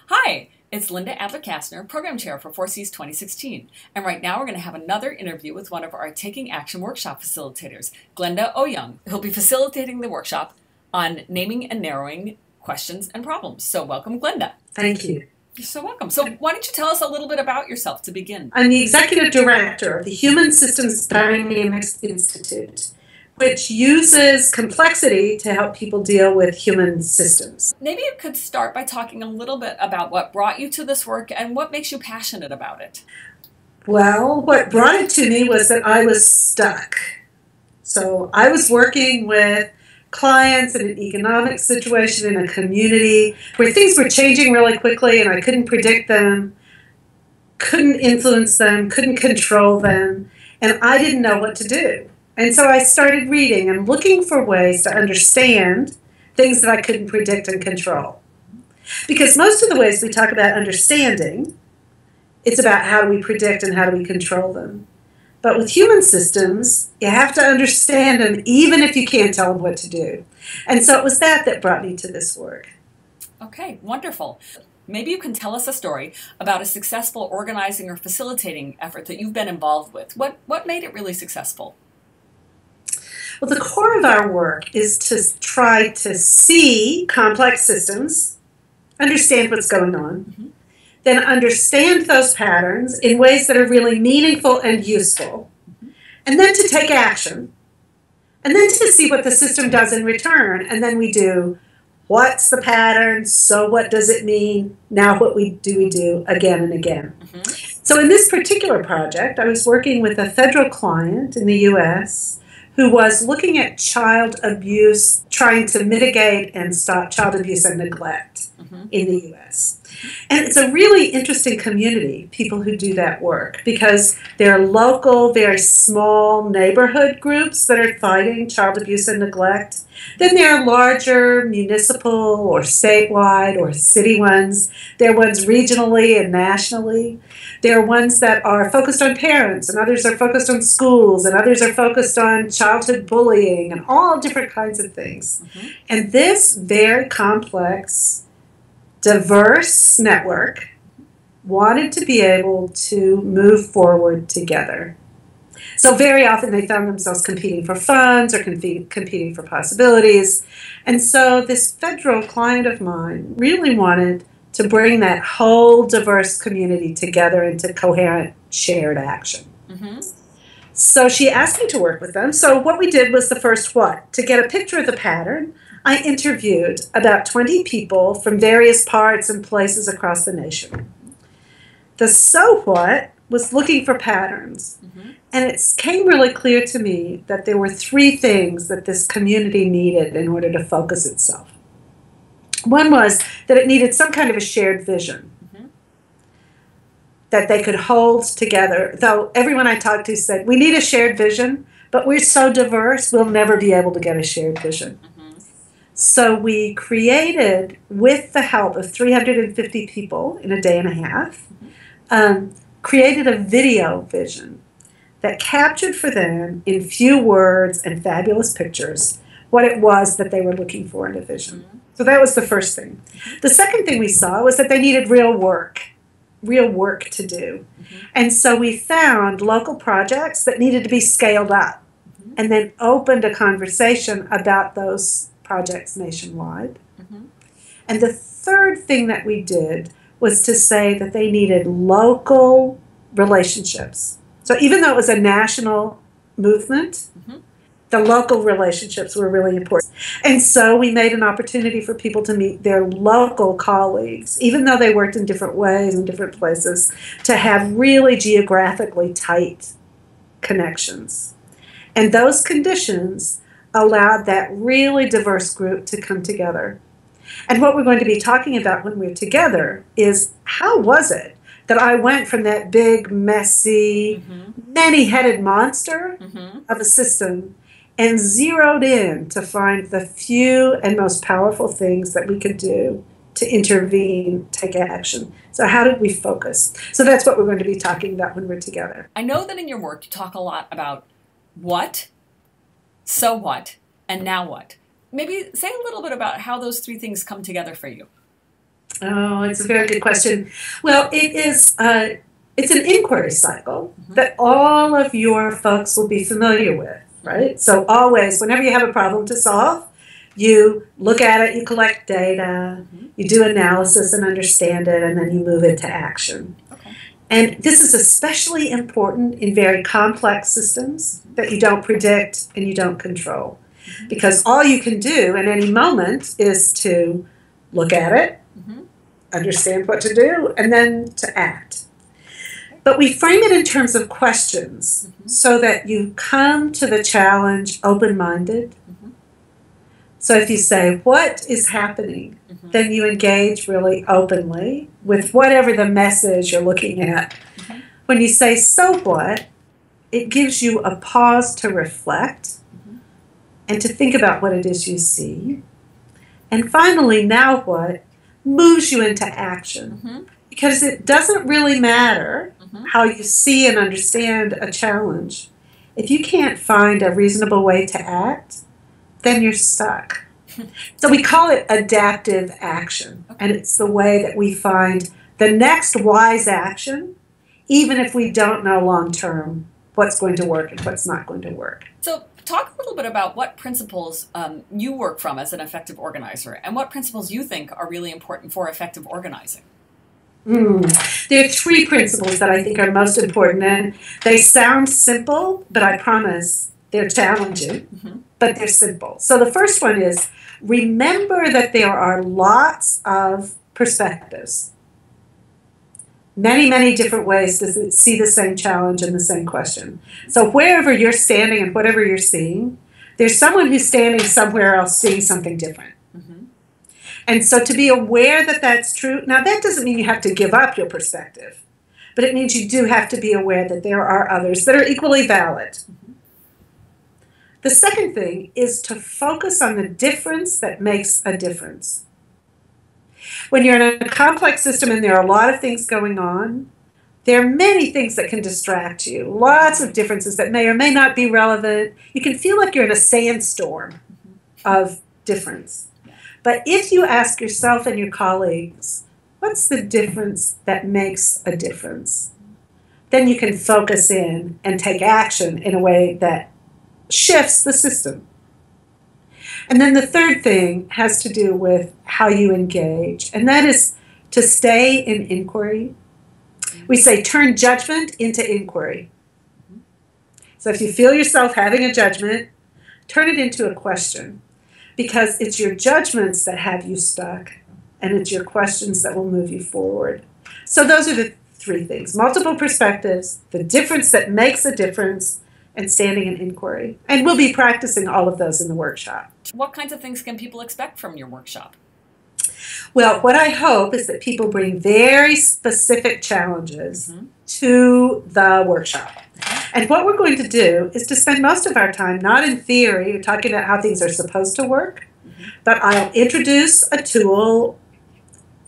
Hi, it's Linda Adler-Kastner, Program Chair for 4Cs 2016. And right now we're going to have another interview with one of our Taking Action workshop facilitators, Glenda Eoyang, who'll be facilitating the workshop on naming and narrowing questions and problems. So welcome, Glenda. Thank you. You're so welcome. So why don't you tell us a little bit about yourself to begin? I'm the Executive Director of the Human Systems Dynamics Institute, which uses complexity to help people deal with human systems. Maybe you could start by talking a little bit about what brought you to this work and what makes you passionate about it. Well, what brought it to me was that I was stuck. So I was working with clients in an economic situation in a community where things were changing really quickly and I couldn't predict them, couldn't influence them, couldn't control them, and I didn't know what to do. And so I started reading and looking for ways to understand things that I couldn't predict and control. Because most of the ways we talk about understanding, it's about how do we predict and how do we control them. But with human systems, you have to understand them even if you can't tell them what to do. And so it was that brought me to this work. Okay, wonderful. Maybe you can tell us a story about a successful organizing or facilitating effort that you've been involved with. What made it really successful? Well, the core of our work is to try to see complex systems, understand what's going on, then understand those patterns in ways that are really meaningful and useful, and then to take action, and then to see what the system does in return. And then we do, what's the pattern? So what does it mean? Now what do we do again and again? So in this particular project, I was working with a federal client in the U.S. who was looking at child abuse, trying to mitigate and stop child abuse and neglect in the U.S. And it's a really interesting community, people who do that work, because they're local, very small neighborhood groups that are fighting child abuse and neglect. Then there are larger municipal or statewide or city ones. There are ones regionally and nationally. There are ones that are focused on parents, and others are focused on schools, and others are focused on childhood bullying and all different kinds of things. And this very complex, diverse network wanted to be able to move forward together. So very often they found themselves competing for funds or competing for possibilities. And so this federal client of mine really wanted to bring that whole diverse community together into coherent shared action. So she asked me to work with them. So what we did was the first what? To get a picture of the pattern, I interviewed about 20 people from various parts and places across the nation. The so what was looking for patterns. And it came really clear to me that there were three things that this community needed in order to focus itself. One was that it needed some kind of a shared vision that they could hold together. Though everyone I talked to said, we need a shared vision, but we're so diverse, we'll never be able to get a shared vision. So we created, with the help of 350 people in a day and a half, created a video vision that captured for them in few words and fabulous pictures what it was that they were looking for in a vision. So that was the first thing. The second thing we saw was that they needed real work to do. And so we found local projects that needed to be scaled up and then opened a conversation about those projects nationwide. And the third thing that we did was to say that they needed local relationships. So even though it was a national movement, the local relationships were really important. And so we made an opportunity for people to meet their local colleagues, even though they worked in different ways in different places, to have really geographically tight connections. And those conditions allowed that really diverse group to come together. And what we're going to be talking about when we're together is, how was it that I went from that big, messy, many-headed monster of a system and zeroed in to find the few and most powerful things that we could do to intervene, take action. So how did we focus? So that's what we're going to be talking about when we're together. I know that in your work you talk a lot about what, so what, and now what. Maybe say a little bit about how those three things come together for you. Oh, it's a very good question. Well, it's an inquiry cycle that all of your folks will be familiar with, right? So always, whenever you have a problem to solve, you look at it, you collect data, you do analysis and understand it, and then you move into action. Okay. And this is especially important in very complex systems that you don't predict and you don't control. Because all you can do in any moment is to look at it, understand what to do, and then to act. But we frame it in terms of questions so that you come to the challenge open-minded. So if you say, what is happening? Then you engage really openly with whatever the message you're looking at. When you say, so what? It gives you a pause to reflect and to think about what it is you see. And finally, now what? Moves you into action. Because it doesn't really matter how you see and understand a challenge. If you can't find a reasonable way to act, then you're stuck. So we call it adaptive action. And it's the way that we find the next wise action, even if we don't know long term what's going to work and what's not going to work. So talk a little bit about what principles you work from as an effective organizer and what principles you think are really important for effective organizing. There are 3 principles that I think are most important, and they sound simple, but I promise they're challenging, but they're simple. So the first one is, remember that there are lots of perspectives. Many, many different ways to see the same challenge and the same question. So wherever you're standing and whatever you're seeing, there's someone who's standing somewhere else seeing something different. And so to be aware that that's true, now that doesn't mean you have to give up your perspective, but it means you do have to be aware that there are others that are equally valid. The second thing is to focus on the difference that makes a difference. When you're in a complex system and there are a lot of things going on, there are many things that can distract you, lots of differences that may or may not be relevant. You can feel like you're in a sandstorm of difference. But if you ask yourself and your colleagues, what's the difference that makes a difference? Then you can focus in and take action in a way that shifts the system. And then the third thing has to do with how you engage, and that is to stay in inquiry. We say turn judgment into inquiry. So if you feel yourself having a judgment, turn it into a question, because it's your judgments that have you stuck, and it's your questions that will move you forward. So those are the 3 things: multiple perspectives, the difference that makes a difference, and standing in inquiry. And we'll be practicing all of those in the workshop. What kinds of things can people expect from your workshop? Well, what I hope is that people bring very specific challenges to the workshop. And what we're going to do is to spend most of our time not in theory or talking about how things are supposed to work, but I'll introduce a tool.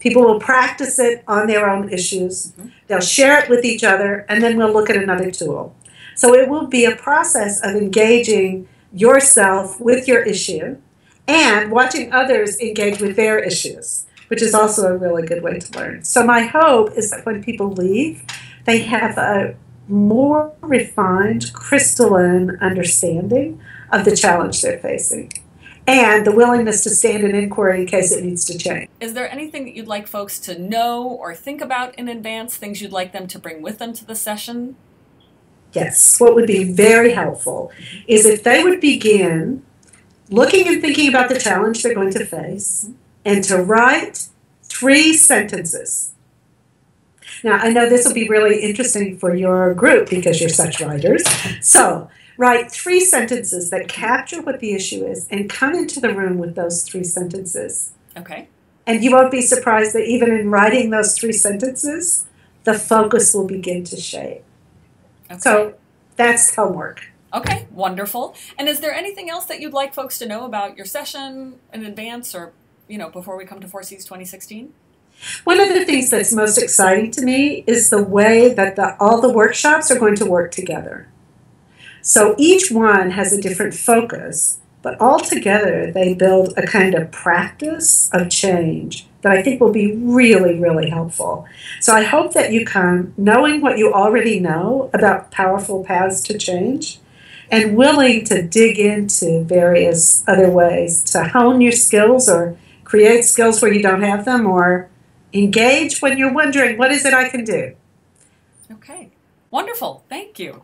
People will practice it on their own issues. They'll share it with each other, and then we'll look at another tool. So it will be a process of engaging yourself with your issue and watching others engage with their issues, which is also a really good way to learn. So my hope is that when people leave, they have a more refined, crystalline understanding of the challenge they're facing and the willingness to stand in inquiry in case it needs to change. Is there anything that you'd like folks to know or think about in advance, things you'd like them to bring with them to the session? Yes, what would be very helpful is if they would begin looking and thinking about the challenge they're going to face and to write 3 sentences. Now, I know this will be really interesting for your group because you're such writers. So write 3 sentences that capture what the issue is and come into the room with those 3 sentences. Okay. And you won't be surprised that even in writing those 3 sentences, the focus will begin to shape. Okay. So that's homework. Okay, wonderful. And is there anything else that you'd like folks to know about your session in advance or, before we come to 4Cs 2016? One of the things that's most exciting to me is the way that all the workshops are going to work together. So each one has a different focus, But altogether, they build a kind of practice of change that I think will be really, really helpful. So I hope that you come knowing what you already know about powerful paths to change and willing to dig into various other ways to hone your skills or create skills where you don't have them, or engage when you're wondering, what is it I can do? Okay. Wonderful. Thank you.